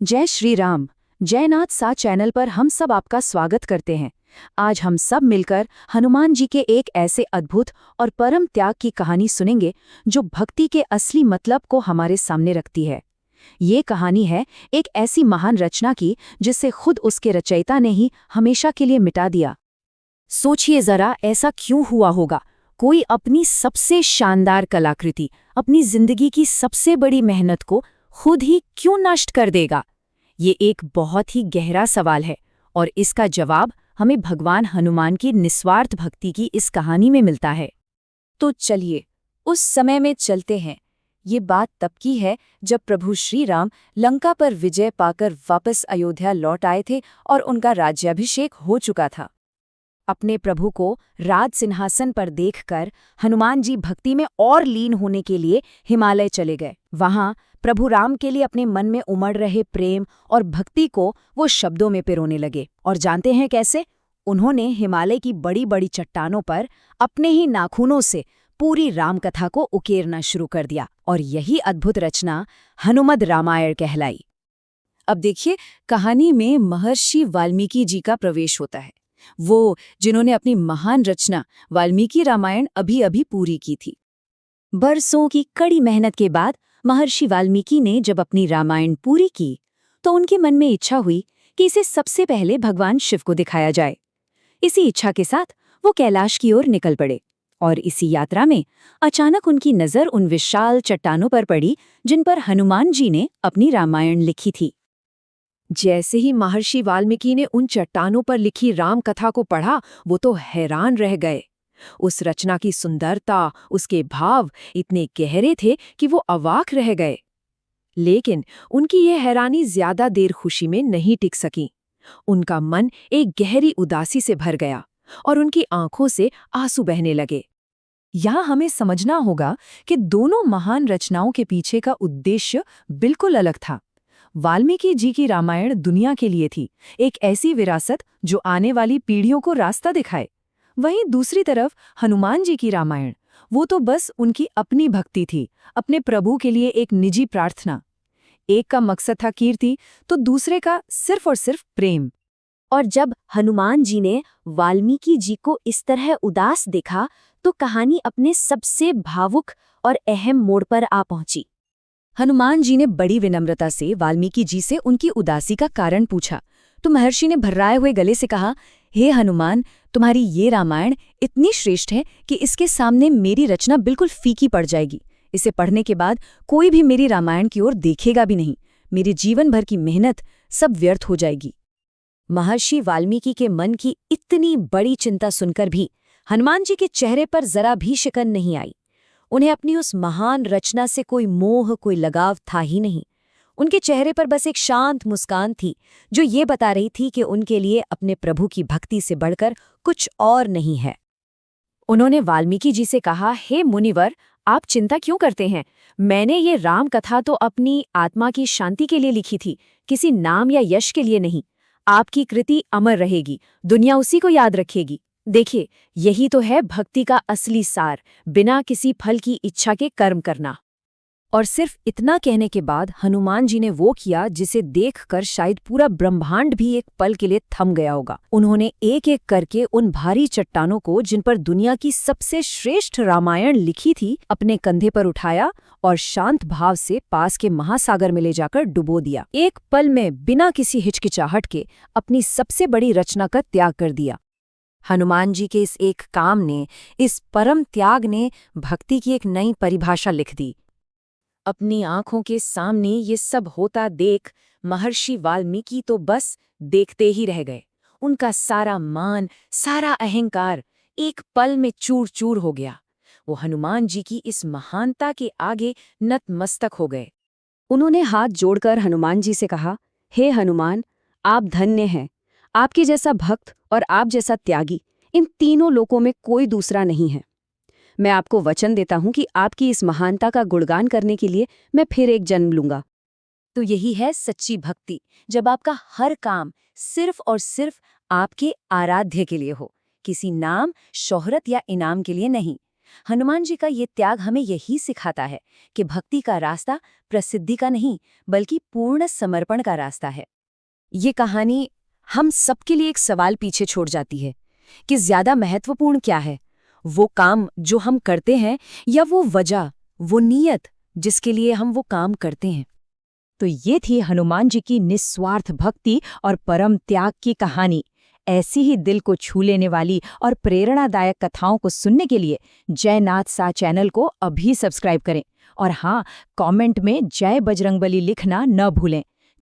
जय श्री राम। जयनाथ सा चैनल पर हम सब आपका स्वागत करते हैं। आज हम सब मिलकर हनुमान जी के एक ऐसे अद्भुत और परम त्याग की कहानी सुनेंगे जो भक्ति के असली मतलब को हमारे सामने रखती है। ये कहानी है एक ऐसी महान रचना की जिसे खुद उसके रचयिता ने ही हमेशा के लिए मिटा दिया। सोचिए जरा, ऐसा क्यों हुआ होगा? कोई अपनी सबसे शानदार कलाकृति, अपनी जिंदगी की सबसे बड़ी मेहनत को खुद ही क्यों नष्ट कर देगा? ये एक बहुत ही गहरा सवाल है और इसका जवाब हमें भगवान हनुमान की निस्वार्थ भक्ति की इस कहानी में मिलता है। तो चलिए उस समय में चलते हैं। ये बात तब की है जब प्रभु श्री राम लंका पर विजय पाकर वापस अयोध्या लौट आए थे और उनका राज्याभिषेक हो चुका था। अपने प्रभु को राज सिंहासन पर देखकर हनुमान जी भक्ति में और लीन होने के लिए हिमालय चले गए। वहां प्रभु राम के लिए अपने मन में उमड़ रहे प्रेम और भक्ति को वो शब्दों में पिरोने लगे। और जानते हैं कैसे? उन्होंने हिमालय की बड़ी बड़ी चट्टानों पर अपने ही नाखूनों से पूरी राम कथा को उकेरना शुरू कर दिया और यही अद्भुत रचना हनुमद रामायण कहलाई। अब देखिए, कहानी में महर्षि वाल्मीकि जी का प्रवेश होता है, वो जिन्होंने अपनी महान रचना वाल्मीकि रामायण अभी अभी पूरी की थी। बरसों की कड़ी मेहनत के बाद महर्षि वाल्मीकि ने जब अपनी रामायण पूरी की तो उनके मन में इच्छा हुई कि इसे सबसे पहले भगवान शिव को दिखाया जाए। इसी इच्छा के साथ वो कैलाश की ओर निकल पड़े और इसी यात्रा में अचानक उनकी नजर उन विशाल चट्टानों पर पड़ी जिन पर हनुमान जी ने अपनी रामायण लिखी थी। जैसे ही महर्षि वाल्मीकि ने उन चट्टानों पर लिखी राम कथा को पढ़ा, वो तो हैरान रह गए। उस रचना की सुंदरता, उसके भाव इतने गहरे थे कि वो अवाक रह गए। लेकिन उनकी यह हैरानी ज्यादा देर खुशी में नहीं टिक सकी। उनका मन एक गहरी उदासी से भर गया और उनकी आंखों से आंसू बहने लगे। यहाँ हमें समझना होगा कि दोनों महान रचनाओं के पीछे का उद्देश्य बिल्कुल अलग था। वाल्मीकि जी की रामायण दुनिया के लिए थी, एक ऐसी विरासत जो आने वाली पीढ़ियों को रास्ता दिखाए। वहीं दूसरी तरफ हनुमान जी की रामायण, वो तो बस उनकी अपनी भक्ति थी, अपने प्रभु के लिए एक निजी प्रार्थना। एक का मकसद था कीर्ति तो दूसरे का सिर्फ और सिर्फ प्रेम। और जब हनुमान जी ने वाल्मीकि जी को इस तरह उदास देखा तो कहानी अपने सबसे भावुक और अहम मोड़ पर आ पहुंची। हनुमान जी ने बड़ी विनम्रता से वाल्मीकि जी से उनकी उदासी का कारण पूछा तो महर्षि ने भर्राए हुए गले से कहा, हे हनुमान, तुम्हारी ये रामायण इतनी श्रेष्ठ है कि इसके सामने मेरी रचना बिल्कुल फीकी पड़ जाएगी। इसे पढ़ने के बाद कोई भी मेरी रामायण की ओर देखेगा भी नहीं। मेरे जीवन भर की मेहनत सब व्यर्थ हो जाएगी। महर्षि वाल्मीकि के मन की इतनी बड़ी चिंता सुनकर भी हनुमान जी के चेहरे पर जरा भी शिकन नहीं आई। उन्हें अपनी उस महान रचना से कोई मोह, कोई लगाव था ही नहीं। उनके चेहरे पर बस एक शांत मुस्कान थी जो ये बता रही थी कि उनके लिए अपने प्रभु की भक्ति से बढ़कर कुछ और नहीं है। उन्होंने वाल्मीकि जी से कहा, हे मुनिवर, आप चिंता क्यों करते हैं? मैंने ये राम कथा तो अपनी आत्मा की शांति के लिए लिखी थी, किसी नाम या यश के लिए नहीं। आपकी कृति अमर रहेगी, दुनिया उसी को याद रखेगी। देखिए, यही तो है भक्ति का असली सार, बिना किसी फल की इच्छा के कर्म करना। और सिर्फ इतना कहने के बाद हनुमान जी ने वो किया जिसे देखकर शायद पूरा ब्रह्मांड भी एक पल के लिए थम गया होगा। उन्होंने एक एक करके उन भारी चट्टानों को, जिन पर दुनिया की सबसे श्रेष्ठ रामायण लिखी थी, अपने कंधे पर उठाया और शांत भाव से पास के महासागर में ले जाकर डुबो दिया। एक पल में बिना किसी हिचकिचाहट के अपनी सबसे बड़ी रचना का त्याग कर दिया। हनुमान जी के इस एक काम ने, इस परम त्याग ने भक्ति की एक नई परिभाषा लिख दी। अपनी आंखों के सामने ये सब होता देख महर्षि वाल्मीकि तो बस देखते ही रह गए। उनका सारा मान, सारा अहंकार एक पल में चूर चूर हो गया। वो हनुमान जी की इस महानता के आगे नतमस्तक हो गए। उन्होंने हाथ जोड़कर हनुमान जी से कहा, हे हनुमान, आप धन्य हैं। आपके जैसा भक्त और आप जैसा त्यागी इन तीनों लोकों में कोई दूसरा नहीं है। मैं आपको वचन देता हूं कि आपकी इस महानता का गुणगान करने के लिए मैं फिर एक जन्म लूंगा। तो यही है सच्ची भक्ति, जब आपका हर काम सिर्फ और सिर्फ आपके आराध्य के लिए हो, किसी नाम, शोहरत या इनाम के लिए नहीं। हनुमान जी का ये त्याग हमें यही सिखाता है कि भक्ति का रास्ता प्रसिद्धि का नहीं, बल्कि पूर्ण समर्पण का रास्ता है। ये कहानी हम सबके लिए एक सवाल पीछे छोड़ जाती है कि ज्यादा महत्वपूर्ण क्या है, वो काम जो हम करते हैं या वो वजह, वो नीयत जिसके लिए हम वो काम करते हैं। तो ये थी हनुमान जी की निस्वार्थ भक्ति और परम त्याग की कहानी। ऐसी ही दिल को छू लेने वाली और प्रेरणादायक कथाओं को सुनने के लिए जयनाथ सा चैनल को अभी सब्सक्राइब करें। और हाँ, कमेंट में जय बजरंगबली लिखना न भूलें।